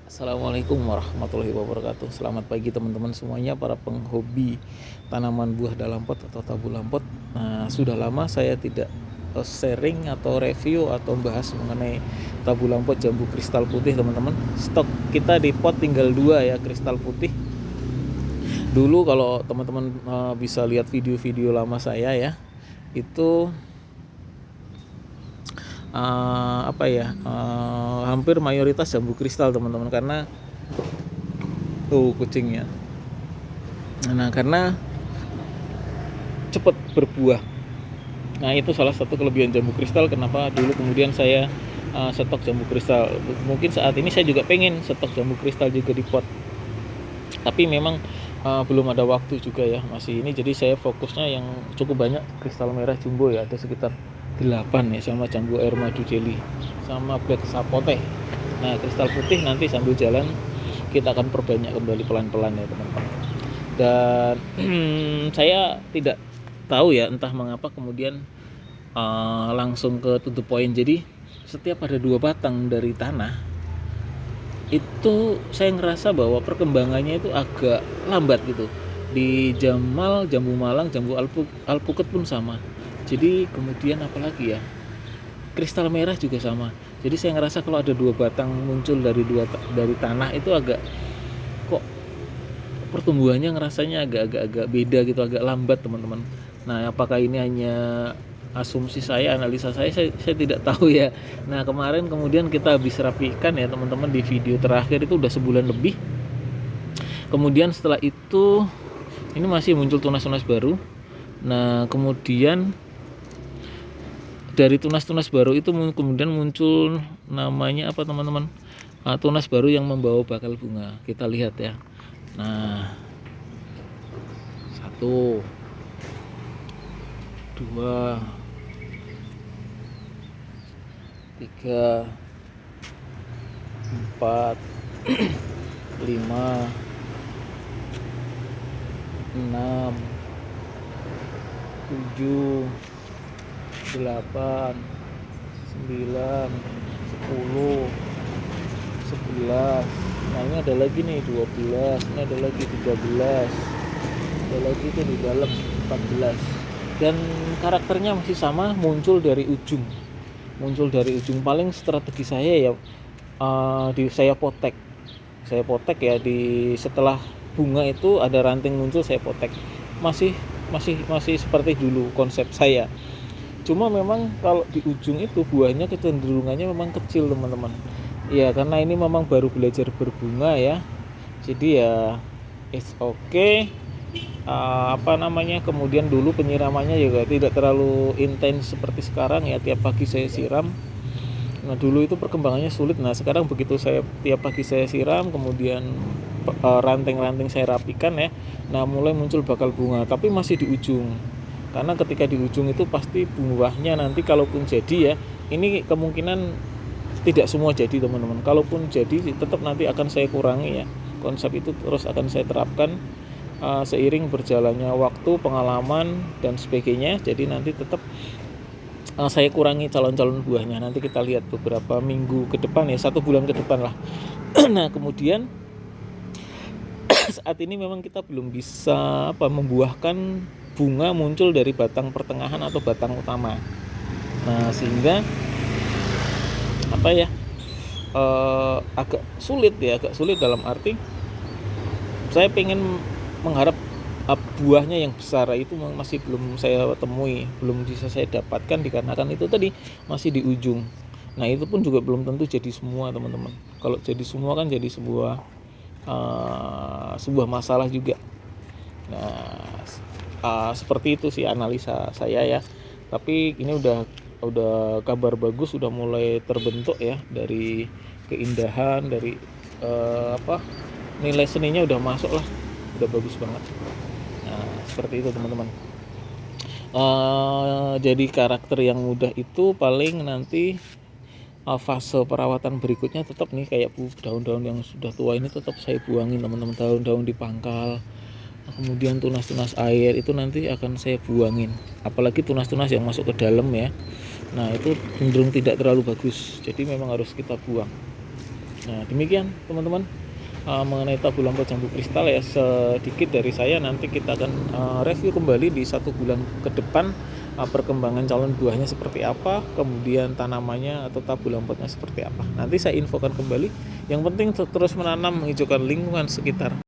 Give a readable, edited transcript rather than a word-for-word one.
Assalamualaikum warahmatullahi wabarakatuh. Selamat pagi teman-teman semuanya, para penghobi tanaman buah dalam pot atau tabu lampot. Nah, sudah lama saya tidak sharing atau review atau bahas mengenai tabu lampot jambu kristal putih, teman-teman. Stok kita di pot tinggal 2 ya, kristal putih. Dulu kalau teman-teman bisa lihat video-video lama saya ya, itu hampir mayoritas jambu kristal, teman-teman, karena kucingnya. Nah, karena cepat berbuah. Nah, itu salah satu kelebihan jambu kristal, kenapa dulu kemudian saya stok jambu kristal. Mungkin saat ini saya juga pengen stok jambu kristal juga di pot, tapi memang belum ada waktu juga ya, masih ini. Jadi saya fokusnya yang cukup banyak kristal merah jumbo ya, ada sekitar 8 ya, sama jambu air madu jelly, sama black sapote. Nah, kristal putih nanti sambil jalan kita akan perbanyak kembali pelan-pelan ya, teman-teman. Dan saya tidak tahu ya, entah mengapa kemudian langsung ke to the point. Jadi setiap ada 2 batang dari tanah, itu saya ngerasa bahwa perkembangannya itu agak lambat gitu. Di Jamal, jambu Malang, jambu alpukat pun sama. Jadi kemudian apalagi ya, kristal merah juga sama. Jadi saya ngerasa kalau ada 2 batang muncul dari tanah itu agak kok pertumbuhannya ngerasanya agak beda gitu, agak lambat, teman-teman. Nah, apakah ini hanya asumsi saya, analisa saya tidak tahu ya. Nah, kemarin kemudian kita habis rapikan ya, teman-teman, di video terakhir itu udah sebulan lebih. Kemudian setelah itu ini masih muncul tunas-tunas baru. Nah, kemudian dari tunas-tunas baru itu kemudian muncul namanya apa, teman-teman? Tunas baru yang membawa bakal bunga. Kita lihat ya. Nah, 1, 2, 3, 4, 5, 6, 7, 8, 9, 10, 11. Nah, ini ada lagi nih 12, ini ada lagi 13, ada lagi itu di dalam 14. Dan karakternya masih sama, muncul dari ujung. Paling strategi saya ya, saya potek ya, di setelah bunga itu ada ranting muncul, saya potek. Masih seperti dulu konsep saya. Cuma memang kalau di ujung itu buahnya kecenderungannya memang kecil, teman-teman. Ya, karena ini memang baru belajar berbunga ya. Jadi ya it's okay. Kemudian dulu penyiramannya juga tidak terlalu intens seperti sekarang ya, tiap pagi saya siram. Nah, dulu itu perkembangannya sulit. Nah, sekarang begitu saya tiap pagi saya siram, kemudian ranting-ranting saya rapikan ya. Nah, mulai muncul bakal bunga, tapi masih di ujung. Karena ketika di ujung itu pasti buahnya nanti kalaupun jadi ya, ini kemungkinan tidak semua jadi, teman-teman. Kalaupun jadi tetap nanti akan saya kurangi ya. Konsep itu terus akan saya terapkan seiring berjalannya waktu, pengalaman dan sebagainya. Jadi nanti tetap saya kurangi calon-calon buahnya. Nanti kita lihat beberapa minggu ke depan ya, 1 bulan ke depan lah. Nah, kemudian saat ini memang kita belum bisa membuahkan bunga muncul dari batang pertengahan atau batang utama. Nah, sehingga agak sulit dalam arti saya pengen mengharap buahnya yang besar itu masih belum saya temui, belum bisa saya dapatkan, dikarenakan itu tadi masih di ujung. Nah, itu pun juga belum tentu jadi semua, teman-teman. Kalau jadi semua kan jadi sebuah masalah juga. Nah, seperti itu sih analisa saya ya. Tapi ini udah kabar bagus, udah mulai terbentuk ya, dari keindahan, dari nilai seninya udah masuk lah, udah bagus banget. Nah, seperti itu, teman-teman. Jadi karakter yang mudah itu paling nanti fase perawatan berikutnya tetap nih, kayak daun-daun yang sudah tua ini tetap saya buangin, teman-teman. Daun-daun di pangkal, kemudian tunas-tunas air itu nanti akan saya buangin, apalagi tunas-tunas yang masuk ke dalam ya. Nah, itu cenderung tidak terlalu bagus, jadi memang harus kita buang. Nah, demikian teman-teman mengenai tabu lampot jambu kristal ya, sedikit dari saya. Nanti kita akan review kembali di 1 bulan ke depan perkembangan calon buahnya seperti apa, kemudian tanamannya atau tabu lampotnya seperti apa. Nanti saya infokan kembali. Yang penting terus menanam menghijaukan lingkungan sekitar.